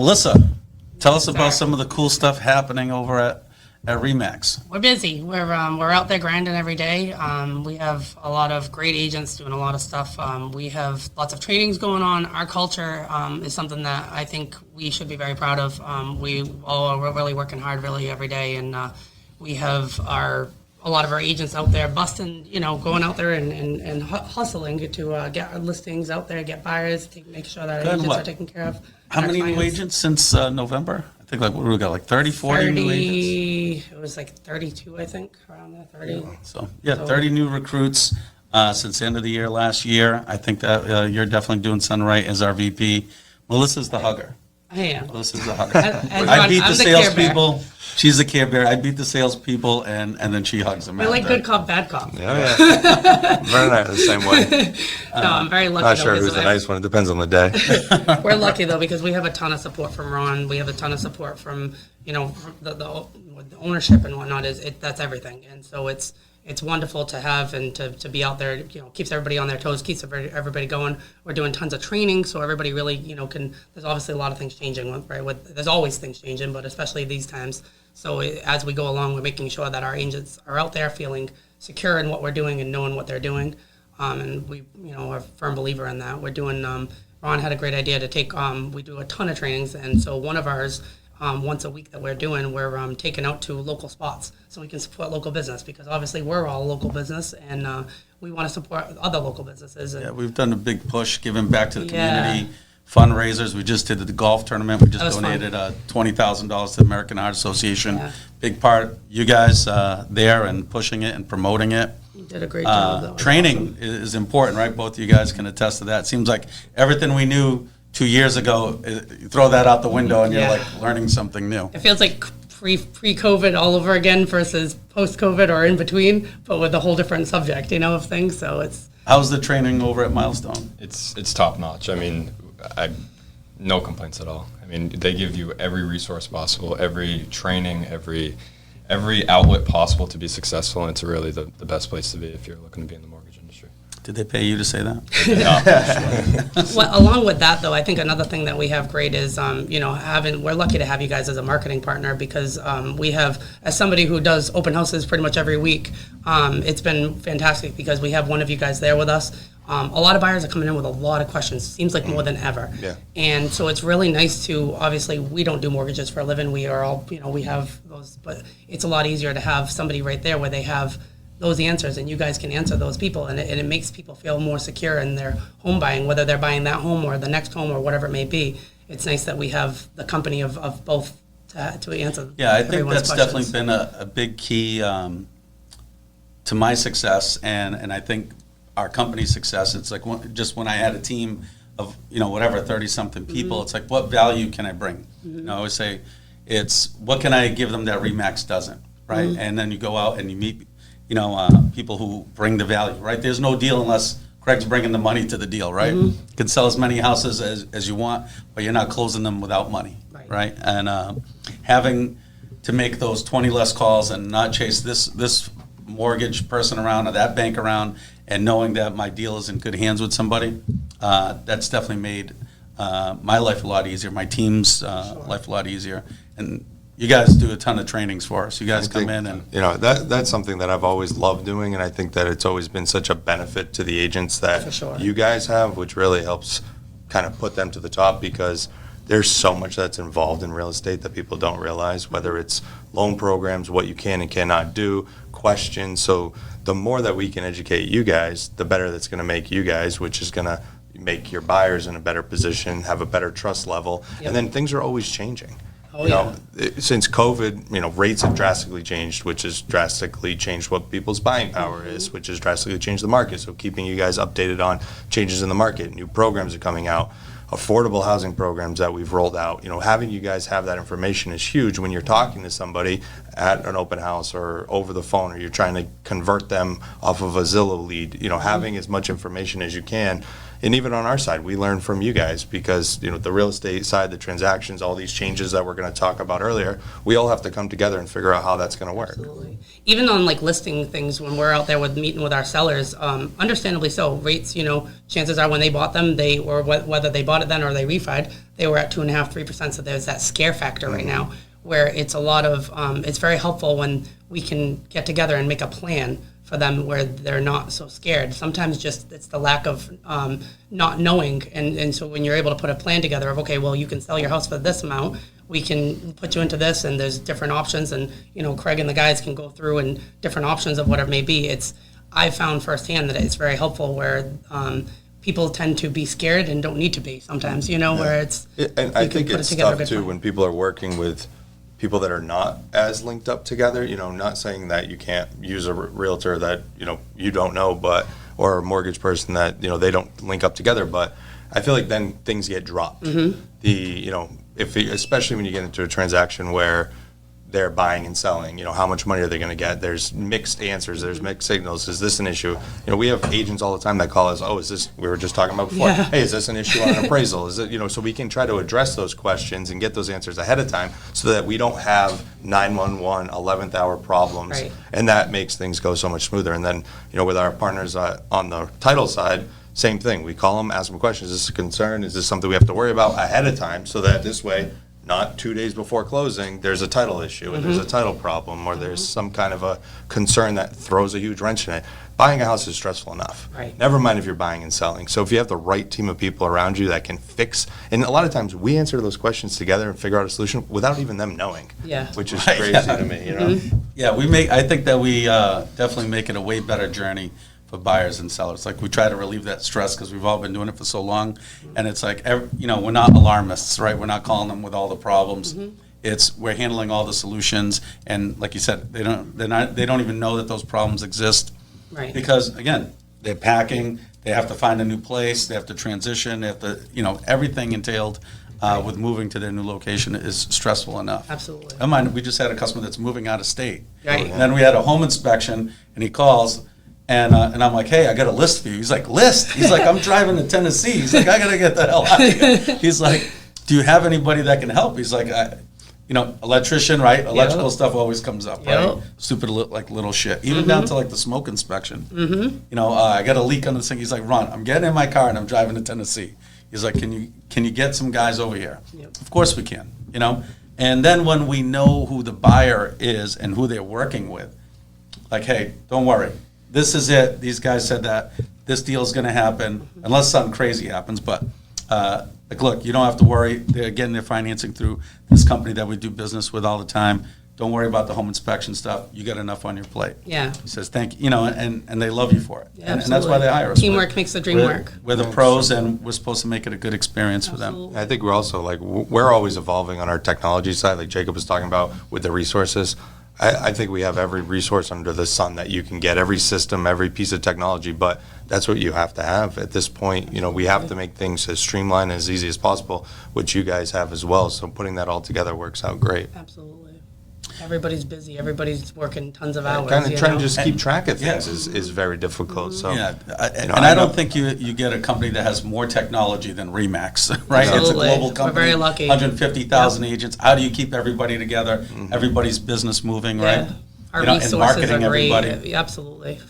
Melissa, tell us about some of the cool stuff happening over at REMAX. We're busy. We're out there grinding every day. We have a lot of great agents doing a lot of stuff. We have lots of trainings going on. Our culture is something that I think we should be very proud of. We're really working hard really every day, and we have a lot of our agents out there busting, going out there and hustling to get our listings out there, get buyers, make sure that our agents are taken care of. How many new agents since November? I think we got like 30, 40 new agents. It was like 32, I think, around there, 30. So 30 new recruits since the end of the year last year. I think that you're definitely doing something right as our VP. Melissa's the hugger. I am. Melissa's the hugger. I beat the salespeople. She's the care bear. I beat the salespeople, and then she hugs them. We're like good cop, bad cop. Yeah. Very nice, the same way. No, I'm very lucky. Not sure who's the nice one. It depends on the day. We're lucky, though, because we have a ton of support from Ron. We have a ton of support from, the ownership and whatnot. That's everything. And so it's wonderful to have and to be out there. Keeps everybody on their toes, keeps everybody going. We're doing tons of training, so everybody really, can. There's obviously a lot of things changing, right? There's always things changing, but especially these times. So as we go along, we're making sure that our agents are out there feeling secure in what we're doing and knowing what they're doing. And we, are a firm believer in that. We're doing. Ron had a great idea to take. We do a ton of trainings, and so one of ours. Once a week that we're taking out to local spots so we can support local business, because obviously we're all local business, and we want to support other local businesses. And we've done a big push giving back to the community, fundraisers. We just did the golf tournament. We just donated $20,000 to the American Heart Association. Yeah. Big part, you guys there and pushing it and promoting it. You did a great job. Training is important, right? Both of you guys can attest to that. It seems like everything we knew 2 years ago, you throw that out the window and you're like learning something new. It feels like pre-COVID all over again versus post-COVID or in between, but with a whole different subject, of things. So it's. How's the training over at Milestone? It's top notch. I mean, no complaints at all. I mean, they give you every resource possible, every training, every outlet possible to be successful, and it's really the best place to be if you're looking to be in the mortgage industry. Did they pay you to say that? No. Well, along with that, though, I think another thing that we have great is, we're lucky to have you guys as a marketing partner, because we have, as somebody who does open houses pretty much every week, it's been fantastic because we have one of you guys there with us. A lot of buyers are coming in with a lot of questions, seems like more than ever. Yeah. And so it's really nice to, obviously, we don't do mortgages for a living. We are all, we have those, but it's a lot easier to have somebody right there where they have those answers, and you guys can answer those people, and it makes people feel more secure in their home buying, whether they're buying that home or the next home or whatever it may be. It's nice that we have the company of both to answer. Yeah, I think that's questions. definitely been a big key to my success, and I think our company's success. It's like when I had a team of 30-something people, it's like, what value can I bring? I always say it's what can I give them that REMAX doesn't, right? And then you go out and you meet people who bring the value, right? There's no deal unless Craig's bringing the money to the deal, right? You can sell as many houses as you want, but you're not closing them without money, right? And having to make those 20 less calls and not chase this mortgage person around or that bank around, and knowing that my deal is in good hands with somebody, that's definitely made my life a lot easier, my team's life a lot easier. And you guys do a ton of trainings for us. You guys come in and that's something that I've always loved doing, and I think that it's always been such a benefit to the agents that you guys have, which really helps kind of put them to the top, because there's so much that's involved in real estate that people don't realize, whether it's loan programs, what you can and cannot do, questions. So the more that we can educate you guys, the better that's going to make you guys, which is going to make your buyers in a better position, have a better trust level, and then things are always changing. Since COVID, rates have drastically changed, which has drastically changed what people's buying power is, which has drastically changed the market. So keeping you guys updated on changes in the market, new programs are coming out, affordable housing programs that we've rolled out. Having you guys have that information is huge when you're talking to somebody at an open house or over the phone, or you're trying to convert them off of a Zillow lead. Having as much information as you can And even on our side, we learn from you guys because, you know, the real estate side, the transactions, all these changes that we're going to talk about earlier, we all have to come together and figure out how that's going to work. Absolutely. Even on like listing things, when we're out there with meeting with our sellers, understandably so, rates, you know, chances are when they bought them, whether they bought it then or they refied, they were at 2.5%, 3%. So there's that scare factor right now where it's a lot of, it's very helpful when we can get together and make a plan for them where they're not so scared. Sometimes just it's the lack of not knowing. And so when you're able to put a plan together of, okay, well, you can sell your house for this amount, we can put you into this, and there's different options. And, you know, Craig and the guys can go through and different options of whatever it may be. I found firsthand that it's very helpful where people tend to be scared and don't need to be sometimes, you know, where it's. And I think it's tough too when people are working with people that are not as linked up together, you know, not saying that you can't use a realtor that, you know, you don't know, but, or a mortgage person that, you know, they don't link up together, but I feel like then things get dropped. You know, especially when you get into a transaction where they're buying and selling, you know, how much money are they going to get? There's mixed answers, there's mixed signals. Is this an issue? You know, we have agents all the time that call us, oh, is this, we were just talking about before, hey, is this an issue on an appraisal? Is it, you know, so we can try to address those questions and get those answers ahead of time so that we don't have 911, 11th hour problems. Right. And that makes things go so much smoother. And then, you know, with our partners on the title side, same thing. We call them, ask them questions. Is this a concern? Is this something we have to worry about ahead of time so that this way, not 2 days before closing, there's a title issue and there's a title problem or there's some kind of a concern that throws a huge wrench in it. Buying a house is stressful enough. Right. Never mind if you're buying and selling. So if you have the right team of people around you that can fix, and a lot of times we answer those questions together and figure out a solution without even them knowing. Yeah. Which is Right, crazy yeah. to me, you know? Yeah, I think that we definitely make it a way better journey for buyers and sellers. Like, we try to relieve that stress because we've all been doing it for so long. And it's like, you know, we're not alarmists, right? We're not calling them with all the problems. We're handling all the solutions. And like you said, they don't even know that those problems exist. Right. Because, again, they're packing, they have to find a new place, they have to transition, they have to, you know, everything entailed with moving to their new location is stressful enough. Absolutely. Never mind, we just had a customer that's moving out of state. Right. And then we had a home inspection, and he calls, and I'm like, hey, I got a list for you. He's like, list? He's like, I'm driving to Tennessee. He's like, I got to get the hell out of here. He's like, do you have anybody that can help? He's like, you know, electrician, right? Electrical stuff always comes up, right? Stupid little shit. Even down to like the smoke inspection. You know, I got a leak on this thing. He's like, Ron, I'm getting in my car and I'm driving to Tennessee. He's like, can you get some guys over here? Of course we can, you know? And then when we know who the buyer is and who they're working with, like, hey, don't worry. This is it. These guys said that this deal is going to happen unless something crazy happens. But like, look, you don't have to worry. They're getting their financing through this company that we do business with all the time. Don't worry about the home inspection stuff. You got enough on your plate. Yeah. He says, thank you, you know, and they love you for it. Yeah, and that's why they hire us. Teamwork makes the dream work. We're the pros, and we're supposed to make it a good experience for them. Absolutely. I think we're also like, we're always evolving on our technology side, like Jacob was talking about with the resources. I think we have every resource under the sun that you can get, every system, every piece of technology, but that's what you have to have at this point. You know, we have to make things as streamlined, as easy as possible, which you guys have as well. So putting that all together works out great. Absolutely. Everybody's busy. Everybody's working tons of hours. Kind of trying know? to just keep track of things Yeah. is very difficult. So Yeah, you know, and I know- don't think you get a company that has more technology than REMAX, right? It's a Absolutely. global We're company. very lucky. 150,000 agents. How do you keep everybody together? Everybody's business moving, right? Yeah. Our You know, and resources marketing are great. everybody. Absolutely.